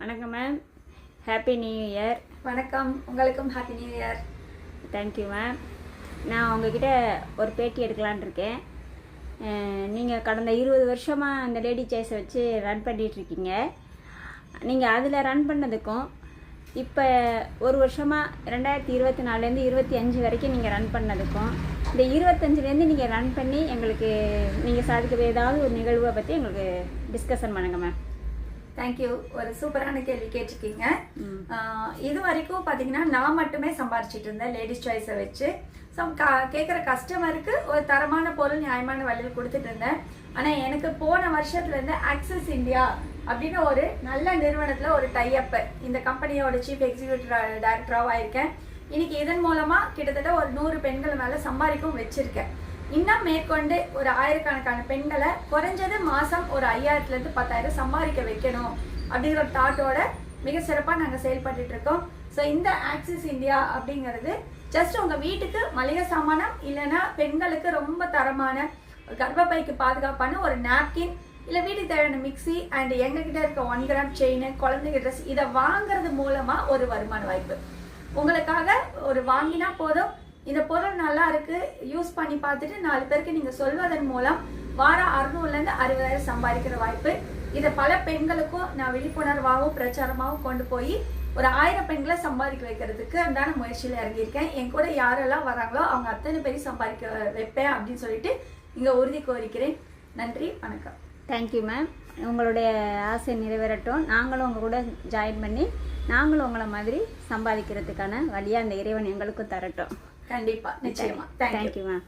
வணக்கம் ma'am. Happy new year. வணக்கம், உங்களுக்கும் happy new year. Thank you ma'am. நான் உங்ககிட்ட ஒரு பேட்டி எடுக்கலான் இருக்கேன். நீங்கள் கடந்த 20 வருஷமாக அந்த லேடி சாய்ஸை வச்சு ரன் பண்ணிகிட்ருக்கீங்க. நீங்கள் அதில் ரன் பண்ணதுக்கும் இப்போ ஒரு வருஷமாக 2024லேருந்து 25 வரைக்கும் நீங்கள் ரன் பண்ணதுக்கும் இந்த 25லேருந்து நீங்கள் ரன் பண்ணி எங்களுக்கு நீங்கள் சாதிக்க ஏதாவது ஒரு நிகழ்வை பற்றி எங்களுக்கு டிஸ்கஷன் பண்ணுங்க மேம். தேங்க்யூ. ஒரு சூப்பரான கேள்வி கேட்டிருக்கீங்க. இது வரைக்கும் பார்த்தீங்கன்னா நான் மட்டுமே சம்பாரிச்சிட்டு இருந்தேன் லேடிஸ் சாய்ஸை வச்சு. கேட்குற கஸ்டமருக்கு ஒரு தரமான பொருள் நியாயமான விலையில் கொடுத்துட்டு இருந்தேன். ஆனால் எனக்கு போன வருஷத்துலேருந்து ஆக்சஸ் இந்தியா அப்படின்னு ஒரு நல்ல நிறுவனத்தில் ஒரு டைஅப், இந்த கம்பெனியோட சீஃப் எக்ஸிக்யூட்டிவ் டைரக்டராகவும் ஆயிருக்கேன். இன்னைக்கு இதன் மூலமாக கிட்டத்தட்ட ஒரு 100 பெண்கள் மேலே சம்பாதிக்கவும் வச்சுருக்கேன். இன்னும் மேற்கொண்டு ஒரு ஆயிரக்கணக்கான பெண்களை குறைஞ்சது மாதம் ஒரு 5000லேருந்து 10,000 சம்பாதிக்க வைக்கணும் அப்படிங்கிற ஒரு தாட்டோட மிக சிறப்பாக நாங்கள் செயல்பட்டு இருக்கோம். ஸோ இந்த ஆக்சிஸ் இந்தியா அப்படிங்கிறது ஜஸ்ட் உங்கள் வீட்டுக்கு மளிகை சாமானம் இல்லைன்னா பெண்களுக்கு ரொம்ப தரமான கர்ப்பப்பைக்கு பாதுகாப்பான ஒரு நாப்கின் இல்லை வீட்டுக்கு தேவையான மிக்சி அண்ட் எங்ககிட்ட இருக்க 1 கிராம் செயின், குழந்தைங்க ட்ரெஸ் இதை வாங்குறது மூலமாக ஒரு வருமான வாய்ப்பு உங்களுக்காக ஒரு வாங்கினா போதும். இந்த பொருள் நல்லா இருக்கு, யூஸ் பண்ணி பார்த்துட்டு 4 பேருக்கு நீங்க சொல்வதன் மூலம் வாரம் 600லேருந்து 60,000 சம்பாதிக்கிற வாய்ப்பு. இதை பல பெண்களுக்கும் நான் விழிப்புணர்வாகவும் பிரச்சாரமாகவும் கொண்டு போய் ஒரு 1000 பெண்களை சம்பாதிக்க வைக்கிறதுக்கு அந்தான முயற்சியில் இறங்கியிருக்கேன். என் கூட யாரெல்லாம் வராங்களோ அவங்க அத்தனை பேரும் சம்பாதிக்க வைப்பேன் அப்படின்னு சொல்லிட்டு இங்கே உறுதி கோரிக்கிறேன். நன்றி, வணக்கம். Thank you ma'am. உங்களுடைய ஆசை நிறைவேறட்டும். நாங்களும் உங்கள் கூட ஜாயின் பண்ணி நாங்களும் உங்களை மாதிரி சம்பாதிக்கிறதுக்கான வழியாக அந்த இறைவன் எங்களுக்கும் தரட்டும். கண்டிப்பாக, நிச்சயமா. Thank you ma'am.